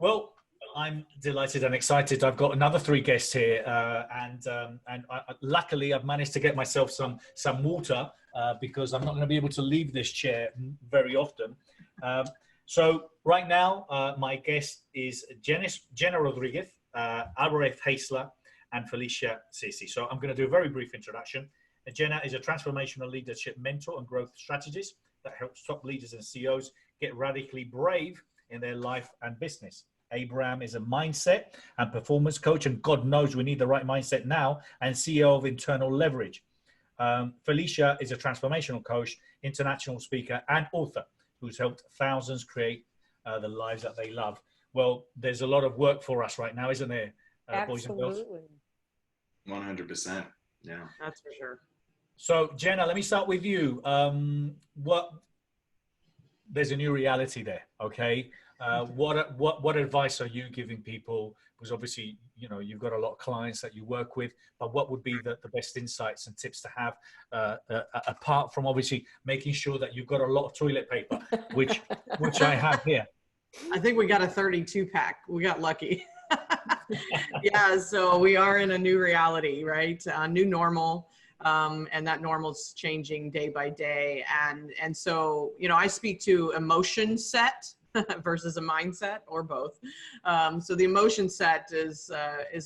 Well, I'm delighted and excited. I've got another three guests here, luckily I've managed to get myself some water because I'm not going to be able to leave this chair very often. So right now, my guest is Jena Rodriguez, Heisler, and Felicia Searcy. So I'm going to do a very brief introduction. Jena is a transformational leadership mentor and growth strategist that helps top leaders and CEOs get radically brave in their life and business. Abraham is a mindset and performance coach, and God knows we need the right mindset now, and CEO of Internal Leverage. Felicia is a transformational coach, international speaker, and author who's helped thousands create the lives that they love. Well, there's a lot of work for us right now, isn't there, boys and girls? Absolutely. 100%. Yeah. That's for sure. So, Jena, let me start with you. There's a new reality there, okay? What advice are you giving people? Because obviously, you know, you've got a lot of clients that you work with, but what would be the best insights and tips to have, apart from obviously making sure that you've got a lot of toilet paper, which I have here. I think we got a 32 pack. We got lucky. Yeah, so we are in a new reality, right? A new normal. And that normal's changing day by day. And so, you know, I speak to emotion set versus a mindset, or both. So the emotion set is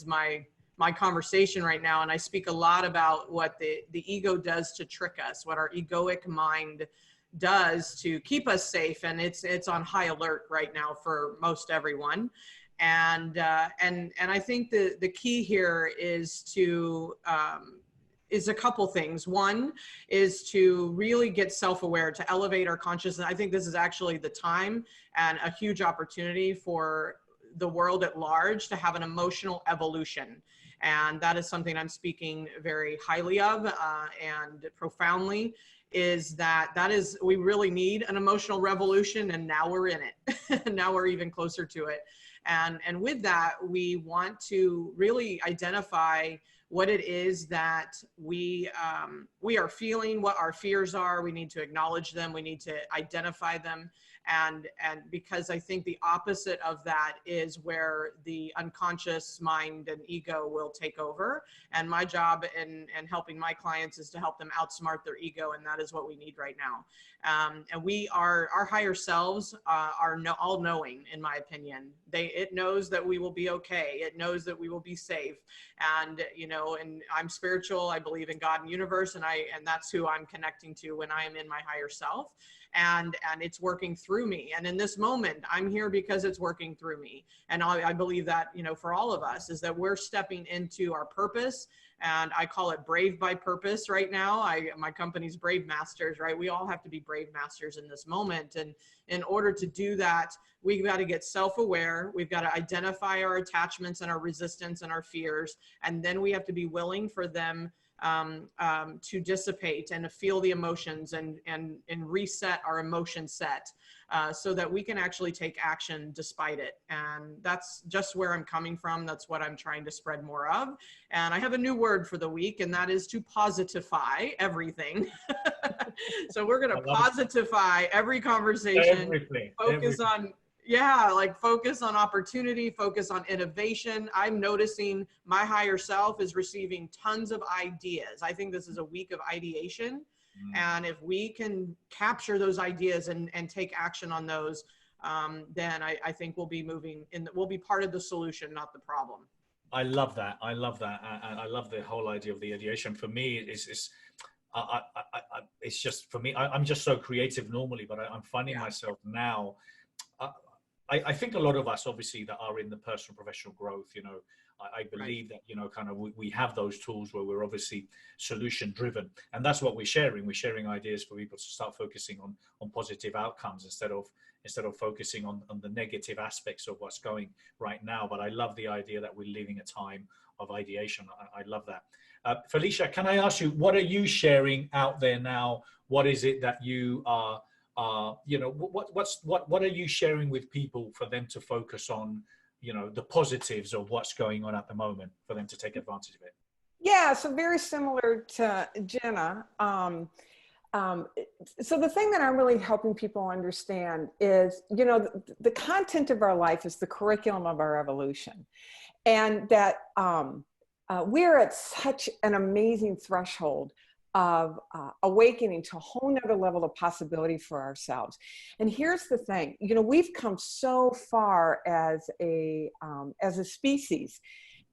my conversation right now. And I speak a lot about what the ego does to trick us, what our egoic mind does to keep us safe. And it's on high alert right now for most everyone. And I think the key here is is a couple things. One is to really get self-aware, to elevate our consciousness. I think this is actually the time and a huge opportunity for the world at large to have an emotional evolution. And that is something I'm speaking very highly of and profoundly, we really need an emotional revolution, and now we're in it. Now we're even closer to it. And with that, we want to really identify what it is that we are feeling, what our fears are. We need to acknowledge them. We need to identify them. And because I think the opposite of that is where the unconscious mind and ego will take over. And my job in helping my clients is to help them outsmart their ego. And that is what we need right now. And our higher selves are all knowing, in my opinion. It knows that we will be okay. It knows that we will be safe. And, you know, and I'm spiritual. I believe in God and universe. And that's who I'm connecting to when I am in my higher self. And it's working through me. And in this moment, I'm here because it's working through me. And I believe that, you know, for all of us, is that we're stepping into our purpose. And I call it brave by purpose right now. My company's Brave Masters, right? We all have to be brave masters in this moment. And in order to do that, we've got to get self-aware. We've got to identify our attachments and our resistance and our fears. And then we have to be willing for them to dissipate and to feel the emotions and reset our emotion set so that we can actually take action despite it. And that's just where I'm coming from. That's what I'm trying to spread more of. And I have a new word for the week, and that is to positify everything. So we're going to positify every conversation, focus on opportunity, focus on innovation. I'm noticing my higher self is receiving tons of ideas. I think this is a week of ideation. And if we can capture those ideas and take action on those, then I think we'll be we'll be part of the solution, not the problem. I love that. I love that. And I love the whole idea of the ideation. For me, it's just, for me, I'm just so creative normally, but I'm finding myself now, I think a lot of us, obviously, that are in the personal professional growth, you know, I believe that, you know, kind of we have those tools where we're obviously solution driven. And that's what we're sharing. We're sharing ideas for people to start focusing on positive outcomes instead of focusing on the negative aspects of what's going right now. But I love the idea that we're living a time of ideation. I love that. Felicia, can I ask you, what are you sharing out there now? What is it that you are, you know, what are you sharing with people for them to focus on, you know, the positives of what's going on at the moment for them to take advantage of it? Yeah, so very similar to Jena. So the thing that I'm really helping people understand is, you know, the content of our life is the curriculum of our evolution. And that we're at such an amazing threshold of awakening to a whole nother level of possibility for ourselves. And here's the thing, you know, we've come so far as a species.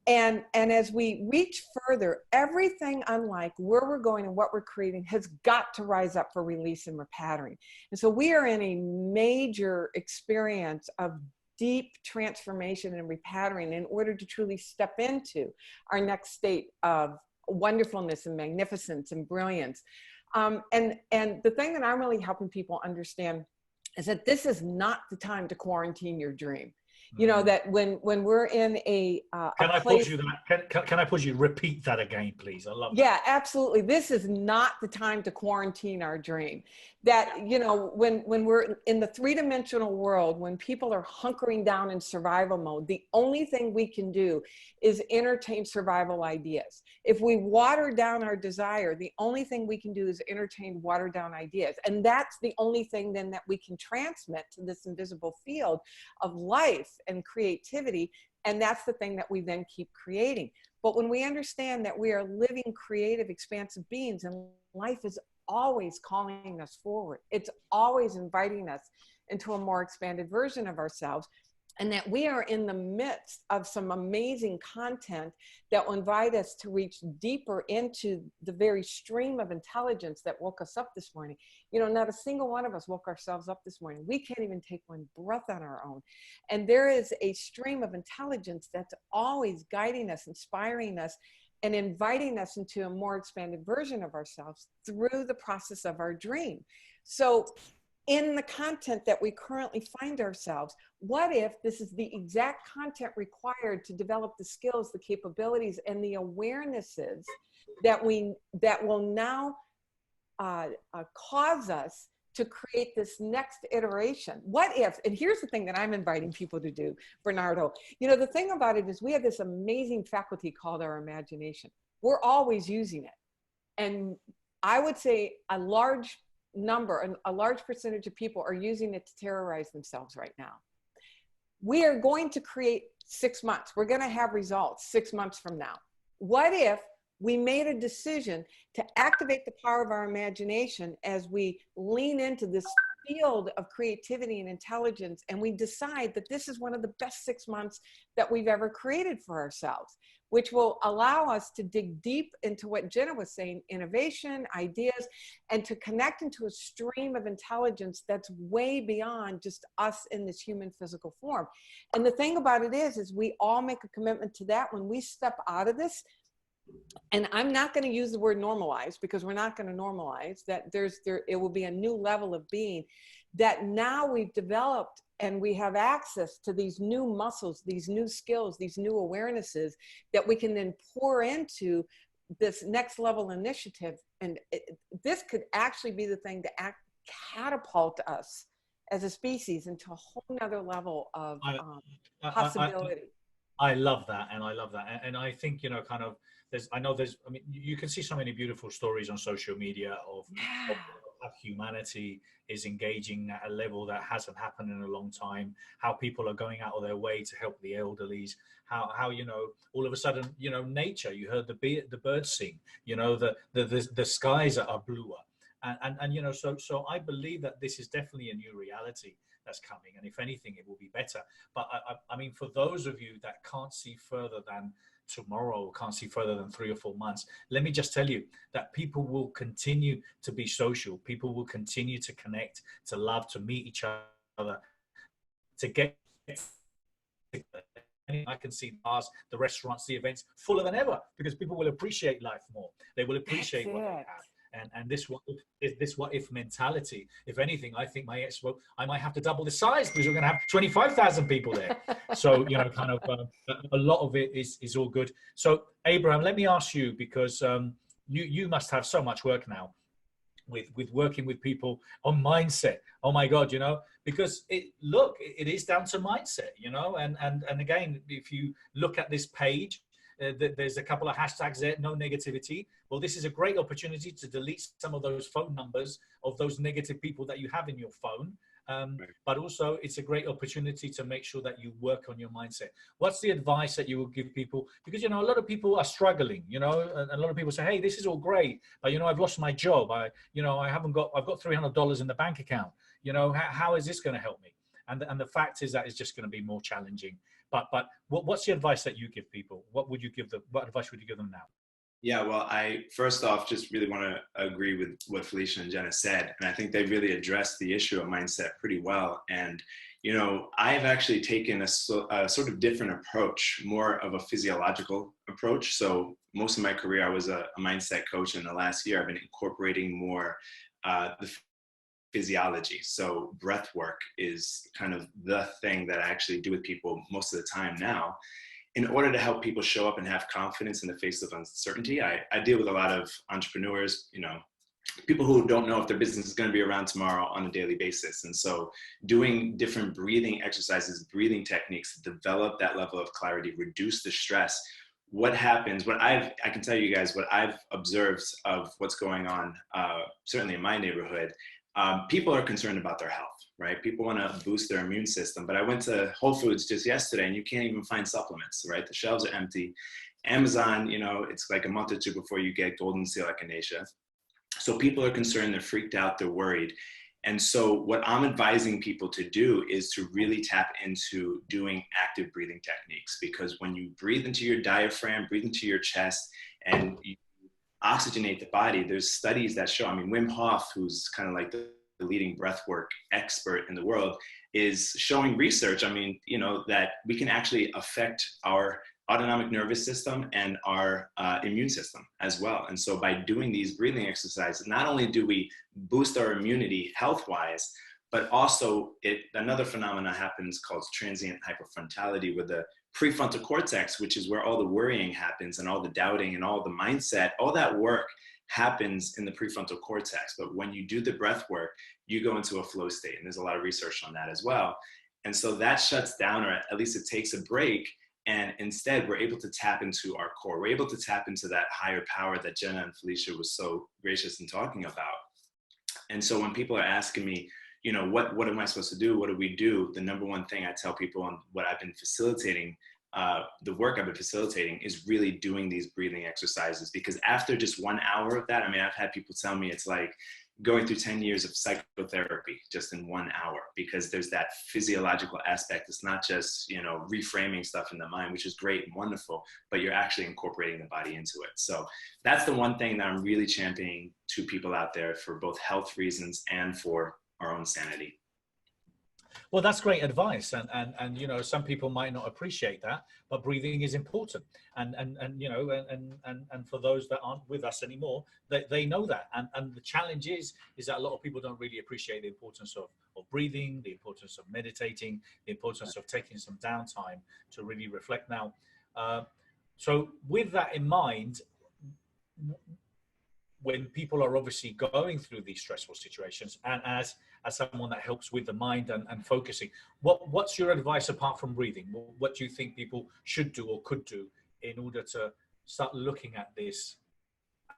And as we reach further, everything unlike where we're going and what we're creating has got to rise up for release and repatterning. And so we are in a major experience of deep transformation and repatterning in order to truly step into our next state of wonderfulness and magnificence and brilliance. And the thing that I'm really helping people understand is that this is not the time to quarantine your dream. You know, that when we're in a can I place, pause you that? Can I pause you? Repeat that again, please. I love that. Yeah, absolutely. This is not the time to quarantine our dream. That, you know, when we're in the three-dimensional world, when people are hunkering down in survival mode, the only thing we can do is entertain survival ideas. If we water down our desire, the only thing we can do is entertain watered down ideas. And that's the only thing then that we can transmit to this invisible field of life and creativity. And that's the thing that we then keep creating. But when we understand that we are living, creative, expansive beings, and life is always calling us forward, it's always inviting us into a more expanded version of ourselves, and that we are in the midst of some amazing content that will invite us to reach deeper into the very stream of intelligence that woke us up this morning. You know, not a single one of us woke ourselves up this morning. We can't even take one breath on our own. And there is a stream of intelligence that's always guiding us, inspiring us, and inviting us into a more expanded version of ourselves through the process of our dream. So in the content that we currently find ourselves, what if this is the exact content required to develop the skills, the capabilities, and the awarenesses that will now cause us to create this next iteration? What if, and here's the thing that I'm inviting people to do, Bernardo, you know, the thing about it is we have this amazing faculty called our imagination. We're always using it. And I would say a large number, and a large percentage of people are using it to terrorize themselves right now. We are going to create 6 months. We're going to have results 6 months from now. What if we made a decision to activate the power of our imagination as we lean into this field of creativity and intelligence, and we decide that this is one of the best 6 months that we've ever created for ourselves, which will allow us to dig deep into what Jena was saying, innovation, ideas, and to connect into a stream of intelligence that's way beyond just us in this human physical form. And the thing about it is we all make a commitment to that when we step out of this. And I'm not going to use the word normalize, because we're not going to normalize that. It will be a new level of being that now we've developed, and we have access to these new muscles, these new skills, these new awarenesses that we can then pour into this next level initiative. And this could actually be the thing to catapult us as a species into a whole nother level of possibility. I love that. And I love that. And I think, you know, kind of, I mean, you can see so many beautiful stories on social media of humanity is engaging at a level that hasn't happened in a long time, how people are going out of their way to help the elderlies, how you know, all of a sudden, you know, nature, you heard the birds sing, you know, the skies are bluer. And you know, so I believe that this is definitely a new reality that's coming, and if anything, it will be better. But I mean, for those of you that can't see further than tomorrow, can't see further than 3 or 4 months, let me just tell you that people will continue to be social. People will continue to connect, to love, to meet each other, to get. I can see bars, the restaurants, the events fuller than ever, because people will appreciate life more. They will appreciate what they have. And this what if mentality, if anything, I think I might have to double the size, because we're going to have 25,000 people there. So, you know, kind of a lot of it is all good. So, Abraham, let me ask you, because you must have so much work now with working with people on mindset. Oh my God, you know, because it is down to mindset, you know, and again, if you look at this page, there's a couple of hashtags there, no negativity. Well, this is a great opportunity to delete some of those phone numbers of those negative people that you have in your phone. But also it's a great opportunity to make sure that you work on your mindset. What's the advice that you will give people? Because, a lot of people are struggling, and a lot of people say, hey, this is all great, but, I've lost my job. I've got $300 in the bank account. How is this going to help me? And the fact is that it's just going to be more challenging. But what's the advice that you give people? What advice would you give them now? Yeah, well, I first off just really want to agree with what Felicia and Jena said. And I think they really addressed the issue of mindset pretty well. And, I've actually taken a sort of different approach, more of a physiological approach. So most of my career, I was a mindset coach. In the last year, I've been incorporating more the physiology. So breath work is kind of the thing that I actually do with people most of the time now, in order to help people show up and have confidence in the face of uncertainty. I deal with a lot of entrepreneurs, people who don't know if their business is going to be around tomorrow on a daily basis. And so doing different breathing exercises, breathing techniques, develop that level of clarity, reduce the stress. What happens, I can tell you guys what I've observed of what's going on, certainly in my neighborhood. People are concerned about their health, right? People want to boost their immune system. But I went to Whole Foods just yesterday and you can't even find supplements, right? The shelves are empty. Amazon, it's like a month or two before you get golden seal echinacea. So people are concerned, they're freaked out, they're worried. And so what I'm advising people to do is to really tap into doing active breathing techniques, because when you breathe into your diaphragm, breathe into your chest, and you oxygenate the body, there's studies that show, Wim Hof, who's kind of like the leading breathwork expert in the world, is showing research, that we can actually affect our autonomic nervous system and our immune system as well. And so by doing these breathing exercises, not only do we boost our immunity health-wise, but also another phenomenon happens called transient hyperfrontality, where the prefrontal cortex, which is where all the worrying happens and all the doubting and all the mindset, all that work happens in the prefrontal cortex. But when you do the breath work, you go into a flow state. And there's a lot of research on that as well. And so that shuts down, or at least it takes a break. And instead, we're able to tap into our core. We're able to tap into that higher power that Jena and Felicia was so gracious in talking about. And so when people are asking me, what am I supposed to do? What do we do? The number one thing I tell people, and what I've been facilitating, the work I've been facilitating, is really doing these breathing exercises. Because after just 1 hour of that, I've had people tell me it's like going through 10 years of psychotherapy just in 1 hour, because there's that physiological aspect. It's not just, reframing stuff in the mind, which is great and wonderful, but you're actually incorporating the body into it. So that's the one thing that I'm really championing to people out there, for both health reasons and for our own sanity. Well, that's great advice, and some people might not appreciate that, but breathing is important, and for those that aren't with us anymore, they know that, and the challenge is that a lot of people don't really appreciate the importance of breathing, the importance of meditating, the importance of taking some downtime to really reflect. Now, so with that in mind, when people are obviously going through these stressful situations, and as someone that helps with the mind and focusing, what's your advice apart from breathing? What do you think people should do or could do in order to start looking at this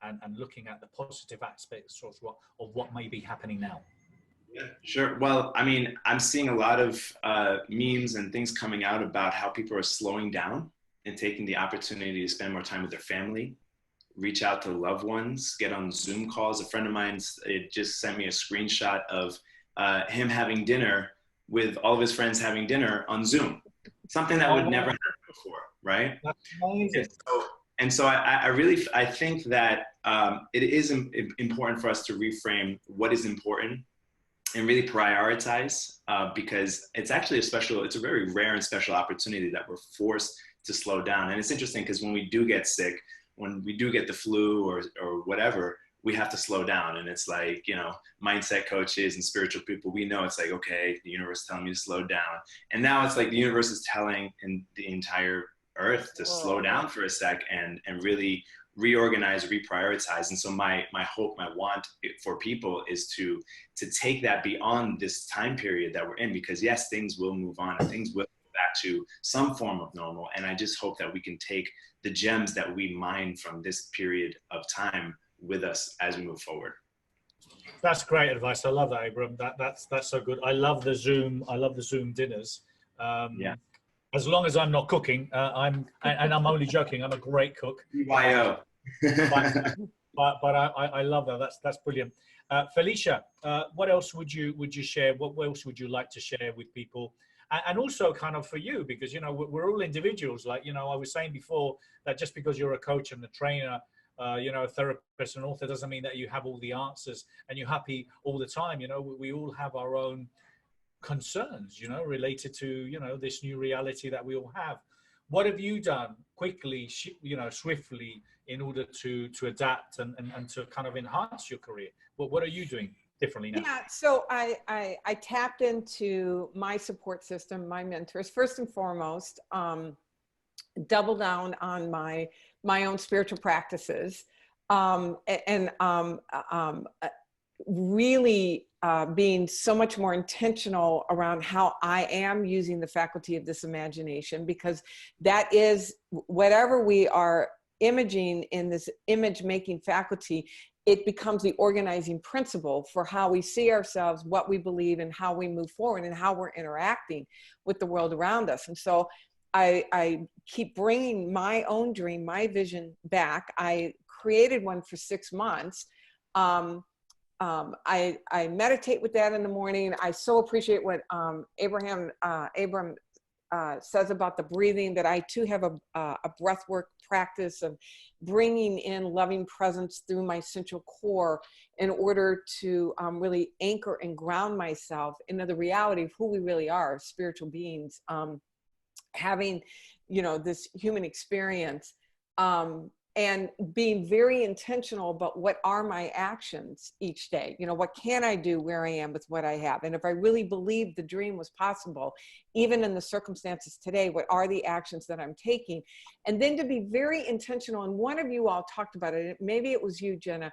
and looking at the positive aspects of what may be happening now? Yeah, sure. Well, I'm seeing a lot of memes and things coming out about how people are slowing down and taking the opportunity to spend more time with their family, reach out to loved ones, get on Zoom calls. A friend of mine just sent me a screenshot of him having dinner with all of his friends, having dinner on Zoom, something that would never happen before, right? That's amazing. And so I think that it is important for us to reframe what is important and really prioritize, because it's actually it's a very rare and special opportunity that we're forced to slow down. And it's interesting because when we do get sick, when we do get the flu or whatever, we have to slow down. And it's like, mindset coaches and spiritual people, we know it's like, okay, the universe is telling me to slow down. And now it's like the universe is telling the entire earth to slow down for a sec and really reorganize, reprioritize. And so my hope, my want for people is to take that beyond this time period that we're in, because yes, things will move on and things will get back to some form of normal. And I just hope that we can take the gems that we mine from this period of time with us as we move forward. That's great advice. I love that, Abram. That's so good. I love the Zoom dinners. Yeah. As long as I'm not cooking, and I'm only joking. I'm a great cook. BYO. but I love that. That's brilliant. Felicia, what else would you share? What else would you like to share with people? And also kind of for you, because, you know, we're all individuals. Like, you know, I was saying before that just because you're a coach and a trainer, you know, a therapist and author doesn't mean that you have all the answers and you're happy all the time. You know, we all have our own concerns, you know, related to, you know, this new reality that we all have. What have you done quickly, you know, swiftly in order to adapt and to kind of enhance your career? What are you doing differently now? Yeah, so I tapped into my support system, my mentors, first and foremost, double down on my own spiritual practices, and really being so much more intentional around how I am using the faculty of this imagination, because that is whatever we are imaging in this image making faculty, it becomes the organizing principle for how we see ourselves, what we believe, and how we move forward and how we're interacting with the world around us. And so I keep bringing my own dream, my vision back. I created one for 6 months. I meditate with that in the morning. I so appreciate what Abram says about the breathing, that I too have a breathwork practice of bringing in loving presence through my central core in order to really anchor and ground myself into the reality of who we really are, spiritual beings, having, you know, this human experience, and being very intentional about what are my actions each day. You know, what can I do where I am with what I have? And if I really believe the dream was possible, even in the circumstances today, what are the actions that I'm taking? And then to be very intentional, and one of you all talked about it, maybe it was you, Jena,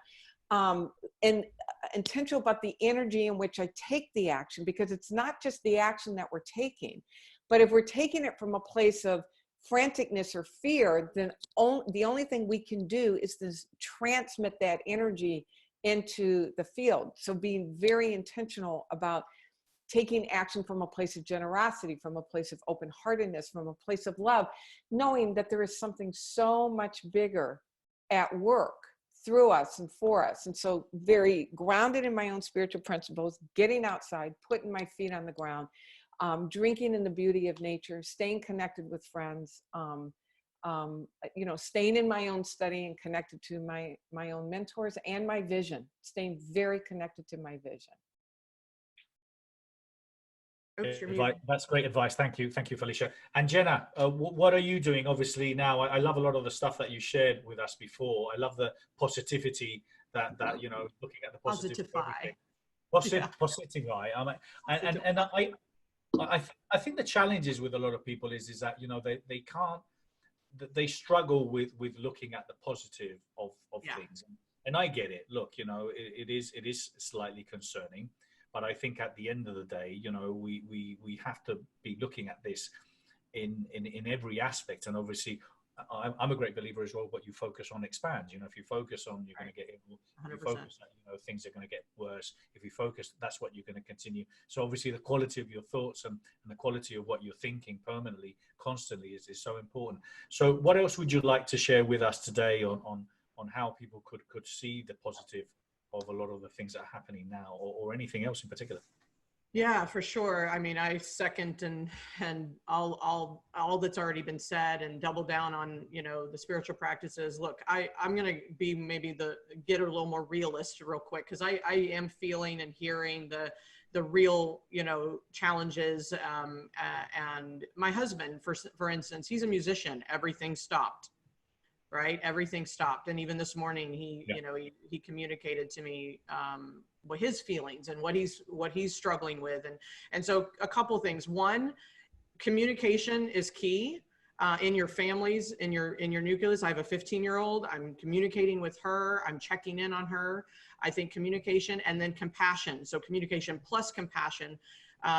and intentional about the energy in which I take the action, because it's not just the action that we're taking, but if we're taking it from a place of franticness or fear, then the only thing we can do is to transmit that energy into the field. So being very intentional about taking action from a place of generosity, from a place of open-heartedness, from a place of love, knowing that there is something so much bigger at work through us and for us. And so very grounded in my own spiritual principles, getting outside, putting my feet on the ground, drinking in the beauty of nature, staying connected with friends, you know, staying in my own study and connected to my own mentors and my vision, staying very connected to my vision. Oops, that's great advice. Thank you, Felicia. And Jena, what are you doing? Obviously now, I love a lot of the stuff that you shared with us before. I love the positivity that you know, looking at the positive positivity. I think the challenge is with a lot of people is that, you know, they struggle with looking at the positive of things, and I get it. Look, you know, it is slightly concerning, but I think at the end of the day, you know, we have to be looking at this in every aspect. And obviously I'm a great believer as well, what you focus on expands. You know, if you focus on, you're going to get ill. If you focus on, you know, things are going to get worse. If you focus, that's what you're going to continue. So obviously the quality of your thoughts and the quality of what you're thinking permanently, constantly is so important. So what else would you like to share with us today on how people could see the positive of a lot of the things that are happening now, or anything else in particular? Yeah, for sure. I mean, I second and all that's already been said, and double down on, you know, the spiritual practices. Look, I'm going to be maybe get a little more realist real quick, because I am feeling and hearing the real, you know, challenges. And my husband, for instance, he's a musician. Everything stopped. Right? Everything stopped. And even this morning, you know, he communicated to me what his feelings and what he's struggling with. And so a couple of things. One, communication is key in your families, in your nucleus. I have a 15-year-old. I'm communicating with her. I'm checking in on her. I think communication, and then compassion. So communication plus compassion,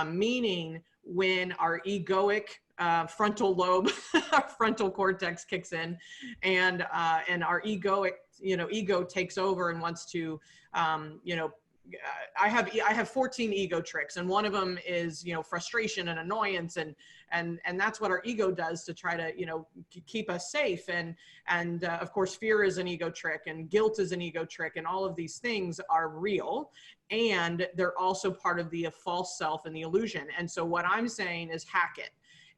meaning when our egoic frontal lobe, our frontal cortex kicks in, and our ego takes over and wants to, I have 14 ego tricks, and one of them is, frustration and annoyance, and that's what our ego does to try to, keep us safe. And of course, fear is an ego trick, and guilt is an ego trick, and all of these things are real, and they're also part of the false self and the illusion. And so what I'm saying is hack it.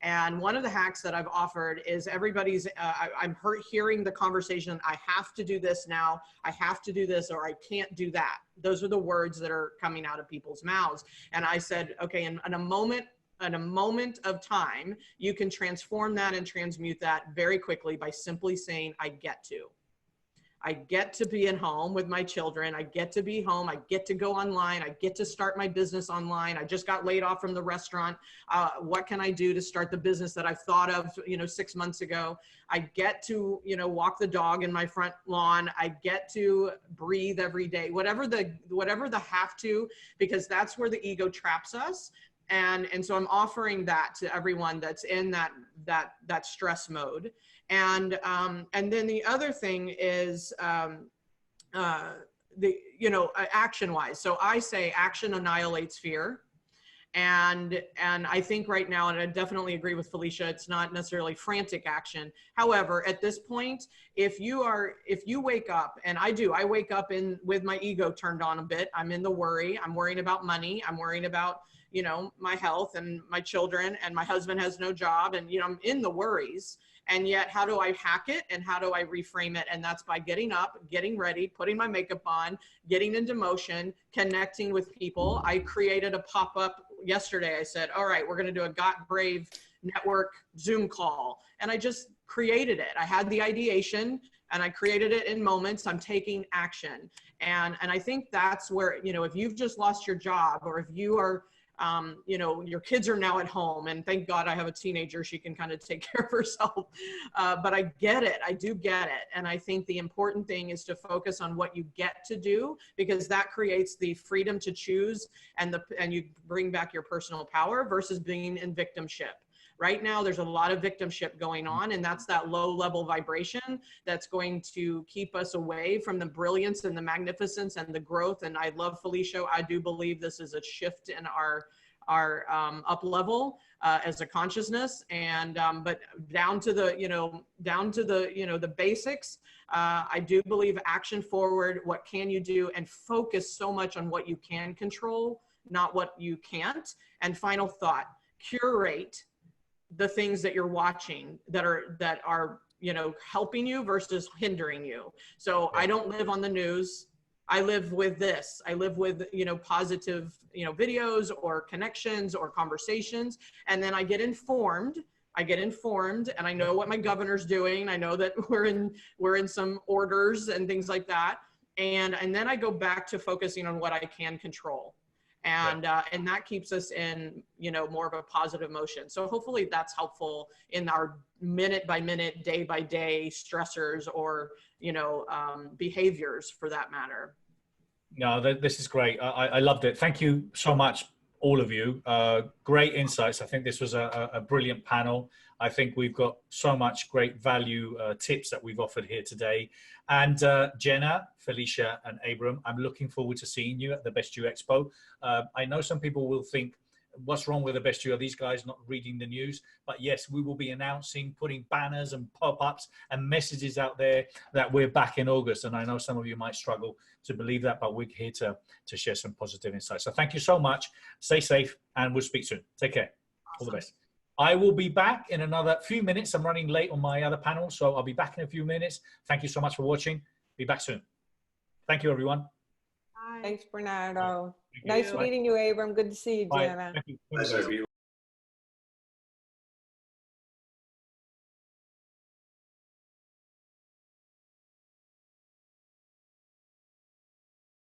And one of the hacks that I've offered is everybody's, I'm hearing the conversation, I have to do this now, I have to do this, or I can't do that. Those are the words that are coming out of people's mouths. And I said, okay, in a moment of time, you can transform that and transmute that very quickly by simply saying, I get to. I get to be at home with my children. I get to be home. I get to go online. I get to start my business online. I just got laid off from the restaurant. What can I do to start the business that I've thought of, 6 months ago? I get to, walk the dog in my front lawn. I get to breathe every day, whatever the have to, because that's where the ego traps us. And so I'm offering that to everyone that's in that stress mode. And then the other thing is, action wise. So I say action annihilates fear. And I think right now, and I definitely agree with Felicia, it's not necessarily frantic action. However, at this point, if you wake up, and I wake up with my ego turned on a bit. I'm in the worry. I'm worrying about money. I'm worrying about, my health and my children, and my husband has no job, and, I'm in the worries. And yet, how do I hack it, and how do I reframe it? And that's by getting up, getting ready, putting my makeup on, getting into motion, connecting with people. I created a pop-up yesterday. I said, all right, we're going to do a Got Brave network Zoom call. And I just created it. I had the ideation and I created it in moments. I'm taking action. And I think that's where, if you've just lost your job, or if you are, your kids are now at home, and thank God I have a teenager, she can kind of take care of herself. But I get it. I do get it. And I think the important thing is to focus on what you get to do, because that creates the freedom to choose, and you bring back your personal power versus being in victimship. Right now, there's a lot of victimship going on, and that's that low level vibration that's going to keep us away from the brilliance and the magnificence and the growth. And I love Felicia. I do believe this is a shift in our up level as a consciousness. And but down to the the basics. I do believe action forward. What can you do? And focus so much on what you can control, not what you can't. And final thought: curate the things that you're watching that are helping you versus hindering you. So I don't live on the news. I live with this. I live with positive videos or connections or conversations, and then I get informed. And I know what my governor's doing. I know that we're in some orders and things like that. And then I go back to focusing on what I can control. And that keeps us in, more of a positive motion. So hopefully that's helpful in our minute by minute, day by day stressors, or, behaviors for that matter. No, this is great. I loved it. Thank you so much, all of you. Great insights. I think this was a brilliant panel. I think we've got so much great value tips that we've offered here today. And Jena, Felicia, and Abram, I'm looking forward to seeing you at the Best You Expo. I know some people will think, what's wrong with the Best You? Are these guys not reading the news? But yes, we will be announcing, putting banners and pop-ups and messages out there that we're back in August. And I know some of you might struggle to believe that, but we're here to share some positive insights. So thank you so much. Stay safe, and we'll speak soon. Take care. Awesome. All the best. I will be back in another few minutes. I'm running late on my other panel, so I'll be back in a few minutes. Thank you so much for watching. Be back soon. Thank you, everyone. Bye. Thanks, Bernardo. Thank Nice meeting you, Abram. Good to see you, Bye. Jena. Thank you. Pleasure.